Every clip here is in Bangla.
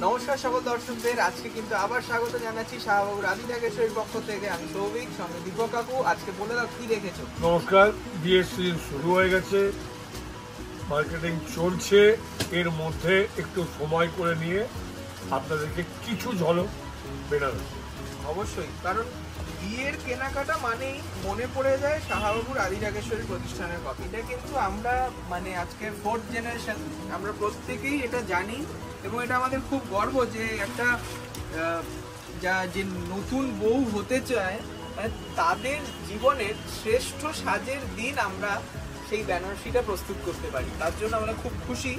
নমস্কার সকল দর্শকদের, আজকে কিন্তু আবার স্বাগত জানাচ্ছি শাহবাবুর আদি নাগেশ্বরীর পক্ষ থেকে। আমি সৌভিক, সঙ্গে দীপক কাকু। আজকে বলে দাও কি রেখেছো? নমস্কার। বিয়ের সিজন শুরু হয়ে গেছে, মার্কেটিং চলছে, এর মধ্যে একটু সময় করে নিয়ে আপনাদেরকে কিছু ঝলক বেনারসি। অবশ্যই, কারণ বিয়ের কেনাকাটা মানেই মনে পড়ে যায় শাহবাবুর আদি নাগেশ্বরী প্রতিষ্ঠানের কথা। এটা কিন্তু আমরা আজকের 4th জেনারেশন, আমরা প্রত্যেকেই এটা জানি এবং এটা আমাদের খুব গর্ব যে একটা যে নতুন বউ হতে চায় তাদের জীবনের শ্রেষ্ঠ সাজের দিন আমরা সেই বেনারসিটা প্রস্তুত করতে পারি। তার জন্য আমরা খুব খুশি।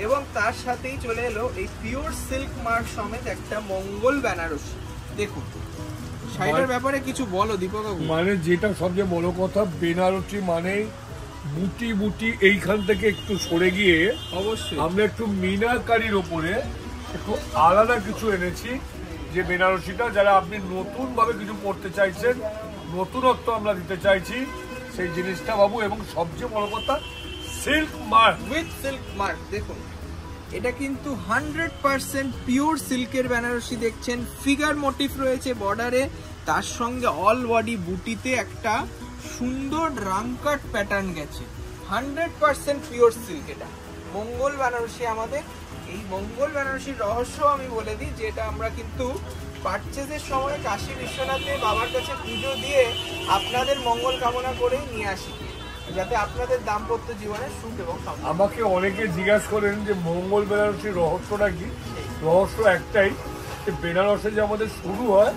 এবং তার সাথেই চলে এলো এই পিওর সিল্ক মার্ক সমেত একটা মঙ্গল বেনারসি। দেখুন শাড়িটার ব্যাপারে কিছু বলো দীপক। যেটা সবচেয়ে বড় কথা, বেনারসি মানে বুটি বুটি এইখান থেকে একটু সরে গিয়ে অবশ্যই আমরা একটু মিনাকারির ওপরে একটু আলাদা কিছু এনেছি। যে বেনারসিটা যারা আপনি নতুন ভাবে কিছু পড়তে চাইছেন, নতুনত্ব আমরা দিতে চাইছি, সেই জিনিসটা বাবু। এবং সবচেয়ে বড় কথা, silk mark with silk mark. দেখুন এটা কিন্তু 100% পিওর সিল্কের বেনারসি দেখছেন। ফিগার মোটিভ রয়েছে বর্ডারে, তার সঙ্গে অল বডি বুটিতে একটা সুন্দর রাংকাট প্যাটার্ন গেছে। 100% পিওর সিল্ক। এটা মঙ্গল বেনারসি আমাদের। এই মঙ্গল বেনারসির রহস্য আমি বলে দিই, যেটা আমরা কিন্তু পারচেজের সময় কাশী বিশ্বনাথে বাবার কাছে পুজো দিয়ে আপনাদের মঙ্গল কামনা করেই নিয়ে আসি, যাতে আপনাদের দাম্পত্য জীবনে সুখ এবং সমৃদ্ধি। আমাকে অনেকে জিজ্ঞাসা করেন যে মঙ্গল বেনারসির রহস্যটা কি। রহস্য একটাই, যে বেনারসে যে আমাদের শুরু হয়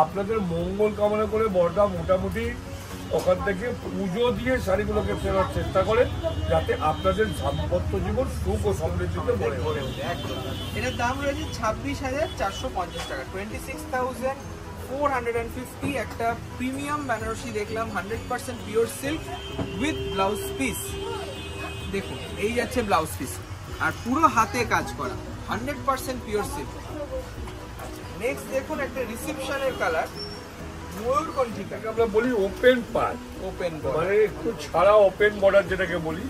আপনাদের মঙ্গল কামনা করে বড়দা মোটামুটি ওখান থেকে পুজো দিয়ে শাড়িগুলোকে ফেরার চেষ্টা করে, যাতে আপনাদের দাম্পত্য জীবন সুখ ও সমৃদ্ধিতে ভরে ওঠে। এটার দাম রয়েছে 26,450 টাকা, 26,450। একটা প্রিমিয়াম বেনারসি দেখলাম, 100% pure silk with blouse piece. দেখুন এই যাচ্ছে ব্লাউজ পিস, আর পুরো হাতে কাজ করা, 100% পিওর সিল্ক। নেক্সট দেখুন একটা রিসেপশনের কালার, ময়ূরকণ্ঠিকা। আমরা বলি ওপেন পার্ট, ওপেন মানে একটু ছাড়া ওপেন বর্ডার যেটাকে বলি।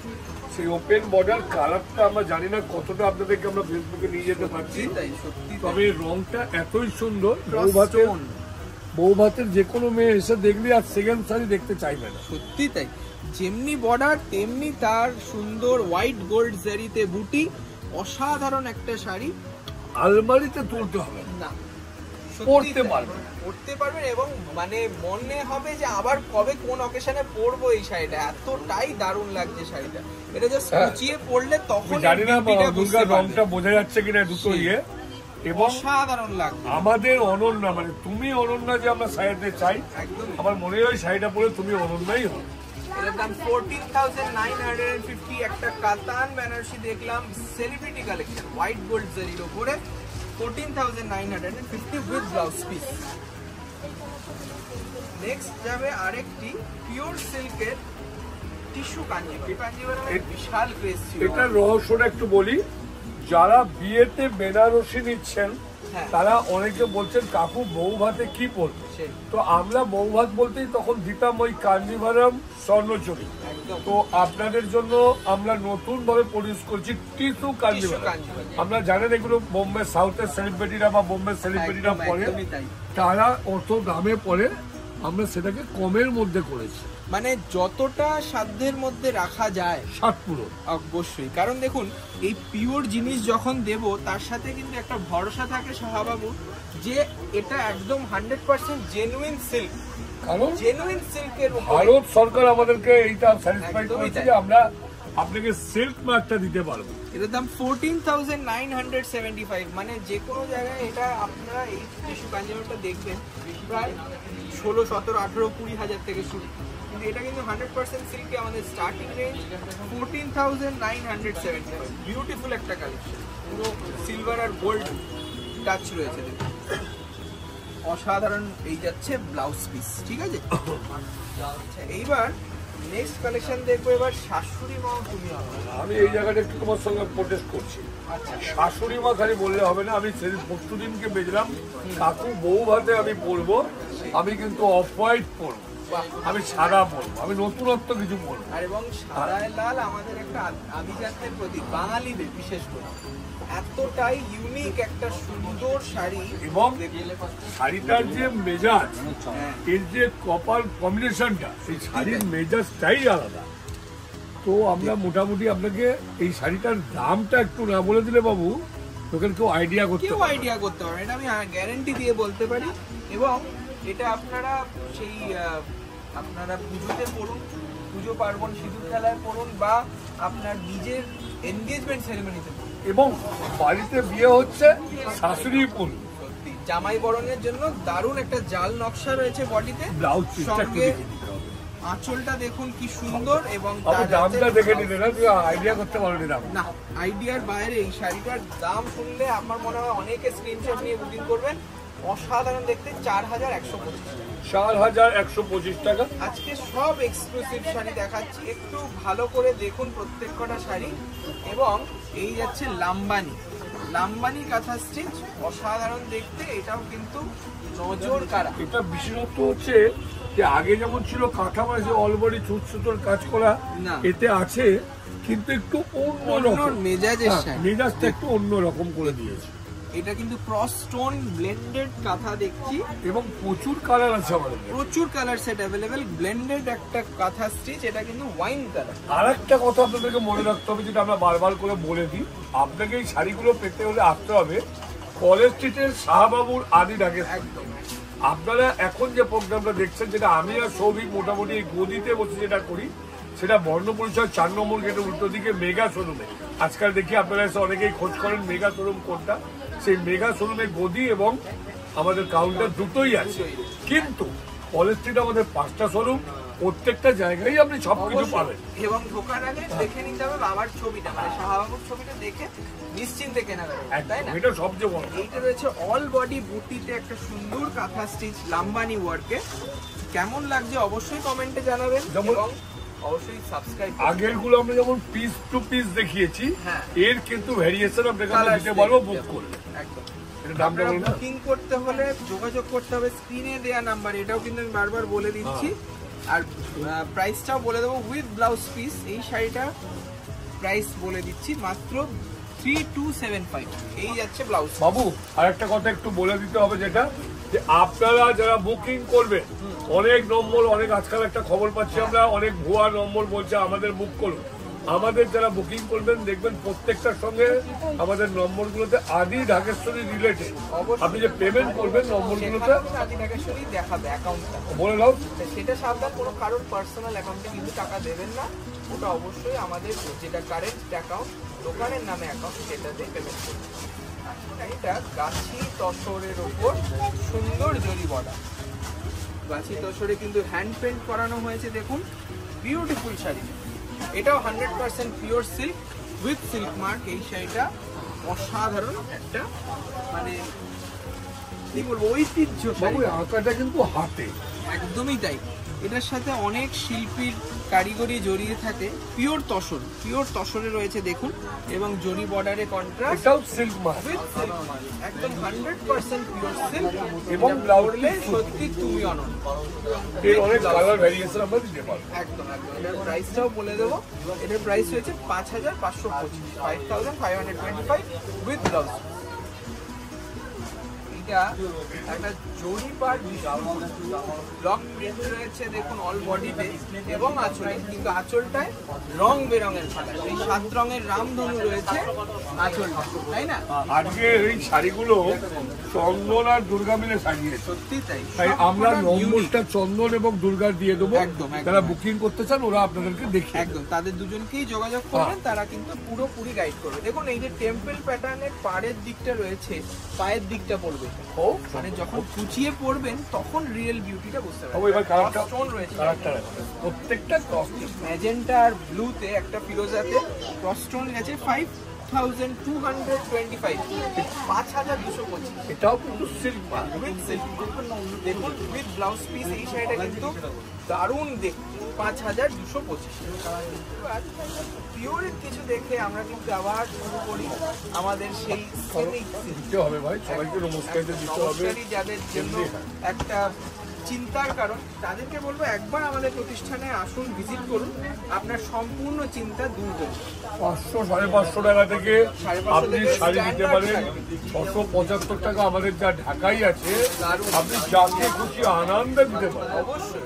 সেই ওপেন বর্ডার কালারটা আমরা জানি না কতটা আপনাদেরকে আমরা ফেসবুকে নিয়ে যেতে পারছি, তবে রংটা এতই সুন্দর, বউ ভাতের যে কোনো মেয়ে এসে দেখলে আর সেকেন্ড শাড়ি দেখতে চাইবে না। সত্যি তাই, যেমনি বর্ডার তেমনি তার সুন্দর হোয়াইট গোল্ড জারিতে বুটি। অসাধারণ একটা শাড়ি, আলমারিতে তুলতে হবে না পড়তে পারবেন এবং মনে হবে যে আবার কবে কোন অকেশনে পরবো এই শাড়িটা। এতটাই দারুণ লাগছে শাড়িটা। এটা জাস্ট কুচিয়ে পড়লে তখন জানি না দুর্গার রংটা বোঝা যাচ্ছে কিনা দুটো ইয়ে। এবং অসাধারণ লাগছে আমাদের অনন্যা, তুমি অনন্যা যে আমরা শাড়িতে চাই, আমার মনে হয় শাড়িটা পরে তুমি অনন্যাই হবে। এটার দাম 14,950। একটা কাতান বেনারসি দেখলাম, সেলিব্রিটি কালেকশন, হোয়াইট গোল্ড জারির উপরে, 14,950 উইথ ব্লাউজ পিস। নেক্সট যাবে আরেকটি পিওর সিল্কের টিস্যু কাঞ্জিভারাম। বিশাল ক্রেজ ছিল। এটার রহস্যটা একটু বলি। যারা বিয়েতে বেনারসি নিচ্ছেন তারা অনেকে বলছেন কাকু বউ ভাতে কি পড়বে, তো আমরা বউ ভাত বলতেই তখন দিতাম ওই কাঞ্জিভারাম স্বর্ণচুরি। তো আপনাদের জন্য আমরা নতুন ভাবে প্রডিউস করছি টিস্যু কাঞ্জিভারাম। আমরা জানেন এগুলো বোম্বে সাউথের সেলিব্রিটিরা বা বোম্বে সেলিব্রিটিরা পরে, তারা অত দামে পরে, আমরা সেটাকে কমের মধ্যে করেছি। যতটা সাধ্যের মধ্যে রাখা যায় সাত পুরো অবশ্যই। কারণ দেখুন এই পিওর জিনিস যখন দেব, তার সাথে কিন্তু একটা ভরসা থাকে শাহবাবু যে এটা একদম 100% জেনুইন সিল্ক। কারণ জেনুইন সিল্কের ভারত সরকার আমাদেরকে এইটা স্যাটিসফাই করেছে যে আমরা আপনাকে সিল্ক মার্কটা দিতে পারবো। এটার দাম 14,975। যে কোনো জায়গায় এটা আপনারা এই টিস্যু কাঞ্জিভারামটা দেখবেন প্রায় 16, 17, 18, 20 হাজার থেকে শুরু, কিন্তু এটা কিন্তু 100% সিল্কে আমাদের স্টার্টিং রেঞ্জ 14,975। বিউটিফুল একটা কালেকশন, পুরো সিলভার আর গোল্ড টাচ রয়েছে। অসাধারণ। এই যাচ্ছে ব্লাউজ পিস, ঠিক আছে। এইবার নেক্সট কালেকশন দেখবো। এবার শাশুড়ি মা তুমি আমি এই জায়গাটা একটু তোমার সঙ্গে প্রোটেস্ট করছি। শাশুড়ি মা খালি বললে হবে না। আমি সেদিন পরশুদিনকে বেজলাম কাকু বউ ভাতে আমি পরবো, আমি কিন্তু অফ হোয়াইট পরবো, আমি সাদা পরবো, আমি নতুনত্ব কিছু পরবো। আর এবং সাদা লাল আমাদের একটা আভিজাত্যের প্রতীক, বাঙালিদের বিশেষ করে। এতটাই ইউনিক একটা সুন্দর শাড়ি। এবং শাড়িটার যে মেজাজ, এর যে কপার কম্বিনেশনটা, সেই শাড়ির মেজাজটাই আলাদা। তো আমরা মোটামুটি আপনাকে এই শাড়িটার দামটা একটু না বলে দিলে বাবু তোকে কেউ আইডিয়া করতে পারবে, এটা আমি গ্যারান্টি দিয়ে বলতে পারি। এবং এটা আপনারা সেই আপনারা পুজোতে পড়ুন, পুজো পার্বণ সিঁদুর খেলায় পড়ুন, বা আপনার নিজের এনগেজমেন্ট সেরেমনিতে পড়ুন, এবং বাড়িতে বিয়ে হচ্ছে শাশুড়ি পড়ুন। সত্যি জামাই বরণের জন্য দারুণ একটা জাল নকশা রয়েছে বডিতে। ব্লাউজ সঙ্গে আঁচলটা দেখুন কি সুন্দর। এবং দামটা দেখে নিলে না, তুই আইডিয়া করতে পারবি না। আইডিয়ার বাইরে এই শাড়িটার দাম শুনলে আমার মনে হয় অনেকে স্ক্রিনশট নিয়ে বুকিং করবেন। অসাধারণ দেখতে, 4125 টাকা। আজকে সব এক্সক্লুসিভ শাড়ি দেখাচ্ছি, একটু ভালো করে দেখুন প্রত্যেক কটা শাড়ি। এবং এই যাচ্ছে লাম্বানি কাঁথা স্টিচ, অসাধারণ দেখতে, এটাও কিন্তু নজর কাড়া। এটা বিশেষত্ব হচ্ছে যে আগে যেমন ছিল কাঁথা মানে অলবডি ছুট সুতোর কাজ করা, এতে আছে কিন্তু একটু অন্য মেজাজটা একটু অন্য রকম করে দিয়েছে। এটা কিন্তু ক্রস স্টোন ব্লেন্ডেড কাঁথা দেখছি, এবং প্রচুর কালার আছে আমাদের, প্রচুর কালার সেট অ্যাভেলেবেল। ব্লেন্ডেড একটা কাঁথা স্টিচ, এটা কিন্তু ওয়াইন কালার। আর একটা কথা আপনাদেরকে মনে রাখতে হবে, যেটা আমরা বারবার করে বলে দিই, আপনাকে এই শাড়িগুলো পেতে হলে আসতে হবে কলেজ স্ট্রিটের শাহবাবুর আদিরাগে। একদম আপনারা এখন যে প্রোগ্রামটা দেখছেন, যেটা আমি আর সৌভিক মোটামুটি এই গদিতে বসে যেটা করি, সেটা বর্ণপরিচয় 4 নম্বর গেটের উল্টো দিকে মেগা শোরুমে। আজকাল দেখি আপনারা এসে অনেকেই খোঁজ করেন মেগা শোরুম কোনটা। সেই মেগা শোরুমে গদি এবং আমাদের কাউন্টার দুটোই আছে, কিন্তু কলেজ স্ট্রিট আমাদের 5টা শোরুম, প্রত্যেকটা জায়গায় আপনি সবকিছু পাবেন। এবং ঢোকার আগে দেখে নিতে হবে বাবার ছবিটা, মানে শাহবাবুর ছবিটা দেখে নিশ্চিন্তে কেনাকাটা, তাই না? এটা সবচেয়ে বড়। এইটা রয়েছে অল বডি বুটিতে একটা সুন্দর কাঁথা স্টিচ লাম্বানি ওয়ার্কে। কেমন লাগছে অবশ্যই কমেন্টে জানাবেন, এবং অবশ্যই সাবস্ক্রাইব। আগের গুলো আমরা যেমন পিস টু পিস দেখিয়েছি, এর কিন্তু ভেরিয়েশন আপনাকে দিতে পারবো বুক করে। একদম। দামটা বলুন। বুকিং করতে হলে যোগাযোগ করতে হবে স্ক্রিনে দেয়া নাম্বার, এটাও কিন্তু আমি বারবার বলে দিচ্ছি। আর প্রাইসটাও বলে দেবো উইথ ব্লাউজ পিস। এই শাড়িটা প্রাইস বলে দিচ্ছি মাত্র 3275। এই যাচ্ছে ব্লাউজ। বাবু আর একটা কথা একটু বলে দিতে হবে, যেটা যে আপনারা যারা বুকিং করবেন, অনেক নম্বর, অনেক আজকাল একটা খবর পাচ্ছি আমরা, অনেক ভুয়া নম্বর বলছে আমাদের বুক করুন। আমাদের যারা বুকিং করবেন দেখবেন প্রত্যেকটার সঙ্গে আমাদের নম্বরগুলোতে আদি ঢাকেশ্বরী রিলেটেড। আপনি যে পেমেন্ট করবেন নম্বরগুলোতে আদি ঢাকেশ্বরী দেখাবে অ্যাকাউন্টটা, বলে দাও। সেটা সাবধান, কোনো কারোর পার্সোনাল অ্যাকাউন্টে কিন্তু টাকা দেবেন না। ওটা অবশ্যই আমাদের যেটা কারেন্ট অ্যাকাউন্ট, দোকানের নামে অ্যাকাউন্ট, সেটাতে পেমেন্ট করবেন। এটা গাছি তসরের ওপর সুন্দর জরি বর্ডার, গাছি তসরে কিন্তু হ্যান্ড পেন্ট করানো হয়েছে। দেখুন বিউটিফুল শাড়ি, এটাও 100% pure silk with silk mark. এই শাড়িটা অসাধারণ একটা, মানে কি বলবো, ঐতিহ্য শাড়ি। আঁকাটা কিন্তু হাতে, একদমই তাই। এটার সাথে অনেক শিল্পীর কারিগরি জড়িয়ে থাকে। পিওর তসরে রয়েছে দেখুন, এবং জরি বর্ডারে কন্ট্রাস্ট, এটাও সিল্ক মার্ক, একদম 100% পিওর সিল্ক। এবং ব্লাউজে সত্যি তুমি অনন্য। এর অনেক কালার ভেরিয়েশন আমরা দিতে পারবো। একদম। এটার প্রাইসটাও বলে দেবো। এটার প্রাইস হয়েছে 5525, 5525 উইথ ব্লাউজ। এটা একটা জরি পার ব্লক প্রিন্ট রয়েছে দেখুন অল বডিতে এবং আঁচলে, কিন্তু আঁচলটায় রং বেরঙের পাতা, এই 7 রঙের রামধনু রয়েছে আঁচলটা, তাই না? আজকে এই শাড়িগুলো চন্দন আর দুর্গা মিলে সাজিয়েছে, সত্যি তাই। তাই আমরা নম্বরটা চন্দন এবং দুর্গার দিয়ে দেবো। একদম, যারা বুকিং করতে চান ওরা আপনাদেরকে দেখে, একদম তাদের দুজনকেই যোগাযোগ করবেন, তারা কিন্তু পুরোপুরি গাইড করবে। দেখুন এই যে টেম্পল প্যাটার্নের পাড়ের দিকটা রয়েছে, পায়ের দিকটা পড়বে, মানে যখন কুচিয়ে পড়বেন তখন রিয়েল বিউটিটা বুঝতে পারবেন। এবার কালারটা স্টোন রয়েছে, প্রত্যেকটা ম্যাজেন্টা আর ব্লুতে একটা ফিরোজাতে ক্রস স্টোন গেছে 5225, 5225। এটাও কিন্তু সিল্ক মার্ক উইথ সিল্ক। দেখুন উইথ ব্লাউজ পিস। এই শাড়িটা কিন্তু দারুণ দেখতে, 5225। পিওরের কিছু দেখে আমরা কিন্তু আবার শুরু করি আমাদের সেই দিতে হবে ভাই, সবাইকে নমস্কার দিতে হবে। যাদের জন্য একটা চিন্তার কারণ, তাদেরকে বলবো একবার আমাদের প্রতিষ্ঠানে আসুন, ভিজিট করুন, আপনার সম্পূর্ণ চিন্তা দূর হবে। 500-550 টাকা থেকে আপনি শাড়ি নিতে পারেন। 675 টাকা আমাদের যা ঢাকাই আছে, আপনি যাকে খুশি আনন্দে দিতে পারেন অবশ্যই,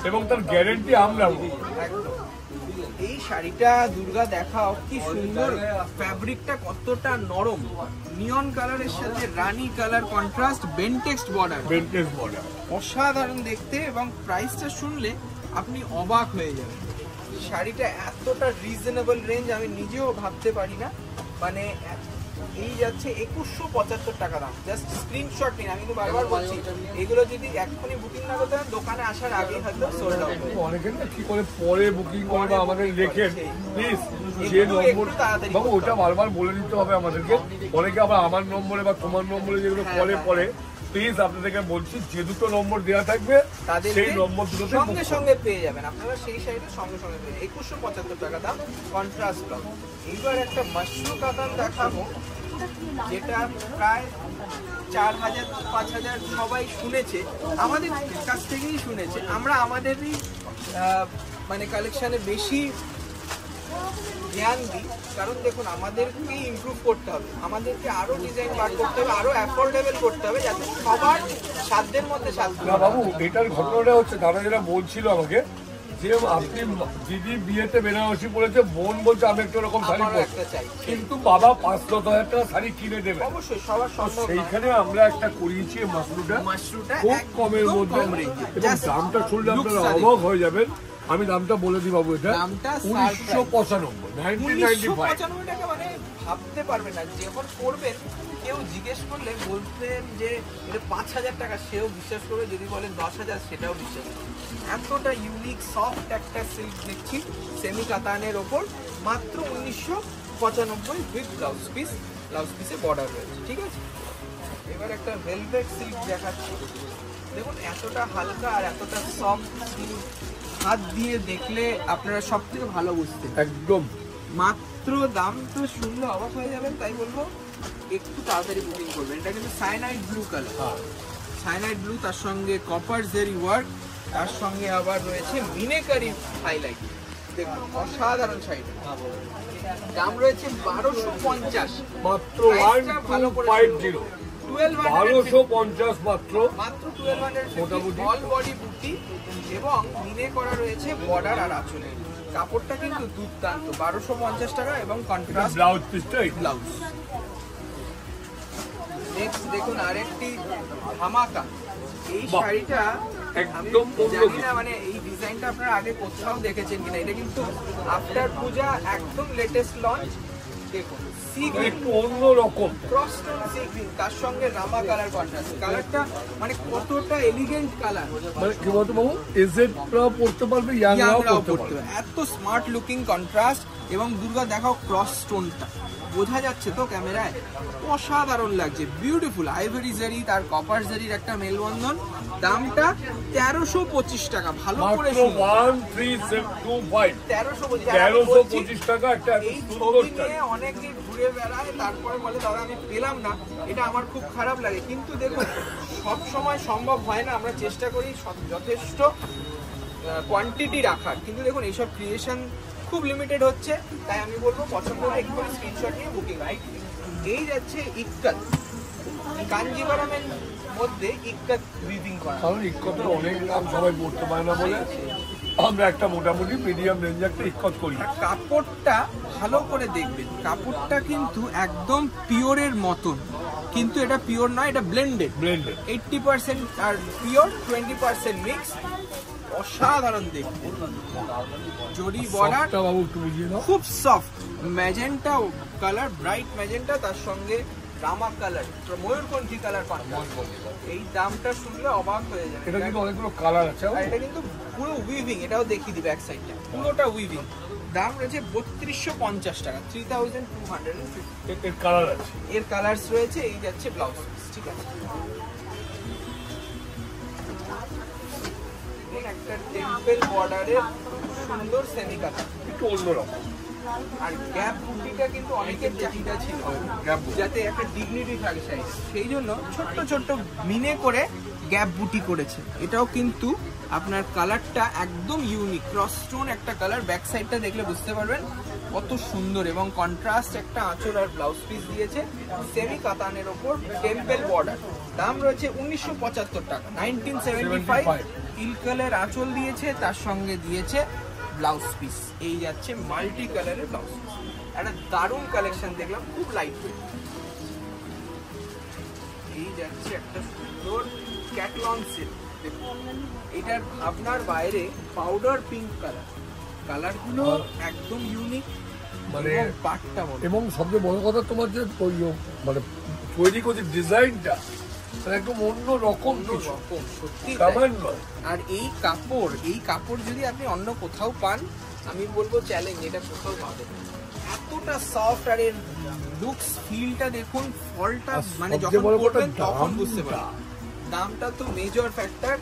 এবং তার গ্যারেন্টি আমরা। একদম। এই শাড়িটা দুর্গা দেখাও, কি সুন্দর, ফ্যাব্রিকটা কতটা নরম, নিয়ন কালারের সাথে রানী কালার কন্ট্রাস্ট, বেনটেক্সট বর্ডার, অসাধারণ দেখতে। এবং প্রাইসটা শুনলে আপনি অবাক হয়ে যাবেন। শাড়িটা এতটা রিজনেবল রেঞ্জ আমি নিজেও ভাবতে পারি না। মানে এই যাচ্ছে 2175 টাকা দাম। জাস্ট স্ক্রিনশট নিন, আমি তো বারবার বলছি, এগুলো যদি এক্ষুনি বুকিং না করতে হয় দোকানে আসার আগে হয়তো সোল্ড আউট। অনেকে না কি করে পরে বুকিং করে বা আমাদের রেখেন, প্লিজ যে নম্বর বাবু ওটা বারবার বলে দিতে হবে আমাদেরকে। অনেকে আবার আমার নম্বরে বা তোমার নম্বরে যেগুলো পরে প্লিজ আপনাদেরকে বলছি, যে দুটো নম্বর দেওয়া থাকবে সেই নম্বর দুটোতে সঙ্গে সঙ্গে পেয়ে যাবেন আপনারা, সেই সাইডে সঙ্গে সঙ্গে পেয়ে 2175 টাকা দাম, কন্ট্রাস্ট ব্লাউজ। এইবার একটা মাশরু কাতান দেখাবো, যেটা প্রায় 4000-5000 সবাই শুনেছে, আমাদের কাছ থেকেই শুনেছে। আমরা আমাদেরই মানে কালেকশানে বেশি ধ্যান দিই, কারণ দেখুন আমাদেরকে ইমপ্রুভ করতে হবে, আমাদেরকে আরো ডিজাইন বার করতে হবে, আরো অ্যাফোর্ডেবল করতে হবে, যাতে সবার সাধ্যের মধ্যে সাধ্য। না বাবু, এটার ঘটনাটা হচ্ছে দাদা যেটা বলছিল আমাকে, যে আপনি দিদি বিয়েতে বেনারসি পড়েছে, বোন বলছে আমি একটা এরকম শাড়ি পরতে চাই, কিন্তু বাবা 5-10 টাকা শাড়ি কিনে দেবে। অবশ্যই সবার সম্ভব। সেইখানে আমরা একটা করিয়েছি মাশরুটা খুব কমের মধ্যে, এবং দামটা শুনলে আপনারা অবাক হয়ে যাবেন। আমি দামটা বলে দিই বাবু, এটা 1995 টাকা, মানে ভাবতে পারবেন না। যখন করবেন কেউ জিজ্ঞেস করলে বলতেন যে এটা 5000 টাকা, সেও বিশ্বাস করবে, যদি বলেন 10,000 সেটাও বিশ্বাস করবে। এতটা ইউনিক সফট একটা সিল্ক দেখছি সেমি কাতানের ওপর, মাত্র 1995 উইথ ব্লাউজ পিসে বর্ডার রয়েছে, ঠিক আছে। এবার একটা ভেলভেট সিল্ক দেখাচ্ছি, দেখুন এতটা হালকা আর এতটা সফট, হাত দিয়ে দেখলে আপনারা সব থেকে ভালো বুঝতেন একদম। মাত্র দাম তো শুনলে অবাক হয়ে যাবেন, তাই বলবো একটু তাড়াতাড়ি বুকিং করবেন। এটা কিন্তু cyanide blue colour, cyanide blue, তার সঙ্গে কপার জেরি ওয়ার্ক, তার সঙ্গে আবার রয়েছে মিনেকারি হাইলাইট। দেখুন অসাধারণ শাড়িটা, দাম রয়েছে 1250 মাত্র। 1250 মাত্র 1250 অল বডি বুটি, এবং মিনে করা রয়েছে বর্ডার আর আঁচলে। কাপড়টা কিন্তু দুর্দান্ত, 1250 টাকা, এবং কন্ট্রাস্ট ব্লাউজ পিসটা ব্লাউজ। নেক্সট দেখুন আরেকটি ধামাকা, এই শাড়িটা একদম জানি না মানে এই ডিজাইনটা আপনারা আগে কোথাও দেখেছেন কিনা, এটা কিন্তু আফটার পূজা একদম লেটেস্ট লঞ্চ। দেখুন একটু অন্যরকম ক্রসটোন সি গ্রিন, তার সঙ্গে রামা কালার কন্ট্রাস্ট, কালারটা মানে কতটা এলিগেন্ট কালার, মানে কি বলতো বাবু, এজেডরাও পড়তে পারবে, ইয়াংরাও পড়তে পারবে, এত স্মার্ট লুকিং কন্ট্রাস্ট। এবং দুর্গা দেখাও ক্রস স্টোনটা, বোঝা যাচ্ছে তো ক্যামেরায়, অসাধারণ লাগছে, বিউটিফুল আইভরি জারি তার কপার জারির একটা মেলবন্ধন। দামটা 1325 টাকা, ভালো করে 1325 টাকা। একটা এই ছবি নিয়ে অনেকে ঘুরে বেড়ায়, তারপরে বলে দাদা আমি পেলাম না, এটা আমার খুব খারাপ লাগে। কিন্তু দেখুন সব সময় সম্ভব হয় না, আমরা চেষ্টা করি যথেষ্ট কোয়ান্টিটি রাখার, কিন্তু দেখুন এইসব ক্রিয়েশন খুব লিমিটেড হচ্ছে, তাই আমি বলবো পছন্দ হলে একটু স্ক্রিনশট নিয়ে বুকিং। রাইট, এই যাচ্ছে ইক্কাত, কাঞ্জিভারামের মধ্যে ইক্কাত উইভিং করা, কারণ ইক্কতের অনেক দাম সবাই পড়তে পারে না বলে আমরা একটা মোটামুটি মিডিয়াম রেঞ্জে একটা ইক্কত করি। কাপড়টা ভালো করে দেখবেন, কাপড়টা কিন্তু একদম পিওরের মতন, কিন্তু এটা পিওর নয়, এটা ব্লেন্ডেড 80% আর পিওর, 20% মিক্স। অসাধারণ দেখতে, জরি বর্ডার, খুব soft magenta colour, bright magenta, তার সঙ্গে রামা কালার, ময়ূরকণ্ঠী কালার। এই দামটা শুনলে অবাক হয়ে যাবে। এটা কিন্তু অনেকগুলো কালার আছে, আর এটা কিন্তু পুরো উইভিং, এটাও দেখিয়ে দিই ব্যাক সাইডটা, পুরোটা উইভিং। দাম রয়েছে 3250 টাকা, 3250। এর কালার আছে, এর কালারস রয়েছে। এই যাচ্ছে ব্লাউজ পিস, ঠিক আছে। একটা টেম্পল বর্ডারের সুন্দর সেমি কাতান, একটু অন্যরকম, আর গ্যাপ বুটিটা কিন্তু অনেকের চাহিদা ছিল, যাতে একটা ডিগনিটি থাকে সাইডে, সেই জন্য ছোট্ট ছোট্ট মিনে করে গ্যাপ বুটি করেছে। এটাও কিন্তু আপনার কালারটা একদম ইউনিক, ক্রস স্টোন একটা কালার। ব্যাক সাইডটা দেখলে বুঝতে পারবেন কত সুন্দর, এবং কন্ট্রাস্ট একটা আঁচল আর ব্লাউজ পিস দিয়েছে সেমি কাতানের ওপর টেম্পল বর্ডার। দাম রয়েছে 1975 টাকা, 1975। ইলকালের আঁচল দিয়েছে, তার সঙ্গে দিয়েছে ব্লাউজ পিস। এই যাচ্ছে মাল্টি কালারের ব্লাউজ পিস। একটা দারুণ কালেকশন দেখলাম, খুব লাইট ওয়েট। এই যাচ্ছে একটা সুন্দর ক্যাটলন সিল্ক, দেখুন এটার আপনার বাইরে পাউডার পিঙ্ক কালারগুলো একদম ইউনিক, মানে পাটটা বড়, এবং সবচেয়ে বড় কথা তোমার যে মানে তৈরি করছে ডিজাইনটা একদম অন্য রকম সত্যি। আর এই কাপড় যদি আপনি অন্য কোথাও পান, আমি বলবো চ্যালেঞ্জ, এটা কোথাও পাবেন। এতটা সফট, আর এর লুকস ফিলটা দেখুন, ফলটা মানে যখন পরবেন তখন বুঝতে পারবেন। দামটা তো মেজর ফ্যাক্টর।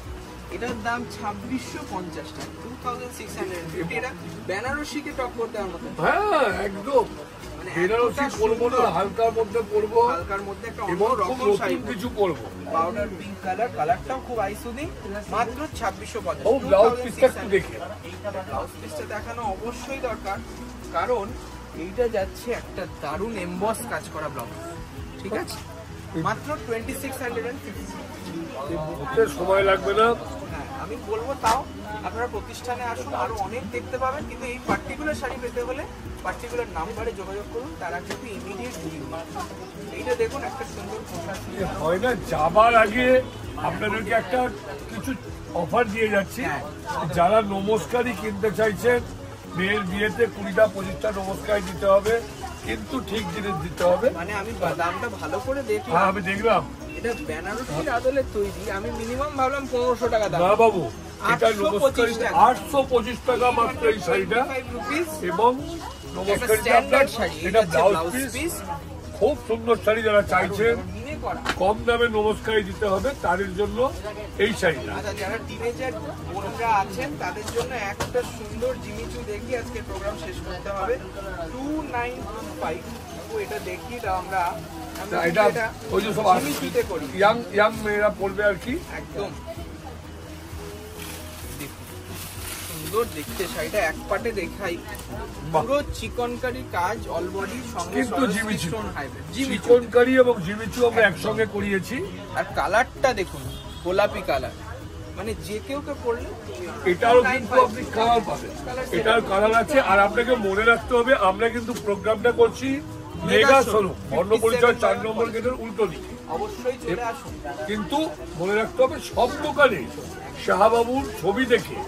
এটার দাম 2650 টাকা, 2650। এটা বেনারসিকে টক্কর দেওয়ার মতো। হ্যাঁ একদম, বেনারসি পরবো না, হালকার মধ্যে পরবো, হালকার মধ্যে একটা এবং অন্যরকম শাড়ি কিছু পরবো। পাউডার পিঙ্ক কালারটাও খুব আইসুদিং, মাত্র 2650। ও ব্লাউজ পিসটা একটু দেখে, ব্লাউজ পিসটা দেখানো অবশ্যই দরকার, কারণ এইটা যাচ্ছে একটা দারুণ এমবস কাজ করা ব্লাউজ, ঠিক আছে? মাত্র 2650। সময় লাগবে না। হ্যাঁ, আমি বলবো তাও আপনারা প্রতিষ্ঠানে আসুন, আরো অনেক দেখতে পাবেন, কিন্তু এই পার্টিকুলার শাড়ি পেতে হলে পার্টিকুলার নাম্বারে যোগাযোগ করুন, তারা কিন্তু ইমিডিয়েট বুকিং পাবে। এইটা দেখুন একটা সুন্দর পোশাক। হয় না, যাবার আগে আপনাদেরকে একটা কিছু অফার দিয়ে যাচ্ছি। যারা নমস্কারই কিনতে চাইছেন, মেয়ের বিয়েতে 20টা 25টা নমস্কার দিতে হবে, কিন্তু ঠিক জিনিস দিতে হবে। মানে আমি দামটা ভালো করে দেখলাম। হ্যাঁ আমি দেখলাম, এটা বেনারসির আদলে তৈরি, আমি মিনিমাম ভাবলাম 1500 টাকা দাম। না বাবু, এটা নমস্কার 825 টাকা মাত্র এই শাড়িটা, এবং নমস্কারটা আপনার এটা ব্লাউজ পিস। খুব সুন্দর শাড়ি, যারা চাইছেন কম দামে নমস্কারই দিতে হবে তাদের জন্য এই শাড়িটা। আচ্ছা, যারা টিনেজার বোনরা আছেন তাদের জন্য একটা সুন্দর জিমিচু দেখি, আজকে প্রোগ্রাম শেষ করতে হবে। 2925 এটা দেখি, আমরা এটা ওই যে সব জিমিচুতে করি, ইয়াং মেয়েরা পড়বে আর কি। একদম সুন্দর দেখতে শাড়িটা, এক পাটে দেখাই, পুরো চিকনকারি কাজ, অল বডি সঙ্গে কিন্তু জিমিচু, হাইব্রিড চিকনকারি এবং জিমিচু আমরা একসঙ্গে করিয়েছি। আর কালারটা দেখুন, গোলাপি কালার, মানে যে কেউ পড়লে এটারও কিন্তু আপনি কালার পাবেন, এটার কালার আছে। আর আপনাকে মনে রাখতে হবে, আমরা কিন্তু প্রোগ্রামটা করছি মেগা শোরুম, বর্ণপরিচয় 4 নম্বর গেটের উল্টো দিকে। অবশ্যই চলে আসুন, কিন্তু মনে রাখতে হবে সব দোকানে শাহবাবুর ছবি দেখে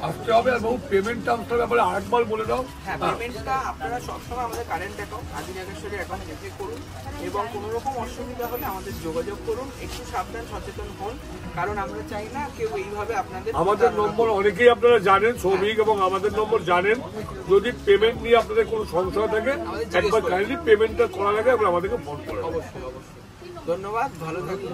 আসতে হবে। আর বাবু পেমেন্ট টার্মসটার ব্যাপারে আরেকবার বলে দাও। হ্যাঁ, পেমেন্টটা আপনারা সবসময় আমাদের কারেন্ট অ্যাকাউন্ট, আদি নাগেশ্বরী অ্যাকাউন্ট থেকে করুন, এবং কোনো রকম অসুবিধা হলে আমাদের যোগাযোগ করুন। একটু সাবধান, সচেতন হন, কারণ আমরা চাই না কেউ এইভাবে আপনাদের। আমাদের নম্বর অনেকেই আপনারা জানেন, সৌভিক এবং আমাদের নম্বর জানেন। যদি পেমেন্ট নিয়ে আপনাদের কোনো সংশয় থাকে, একবার কাইন্ডলি পেমেন্টটা করার আগে আপনারা আমাদেরকে ফোন করুন। অবশ্যই অবশ্যই। ধন্যবাদ, ভালো থাকুন।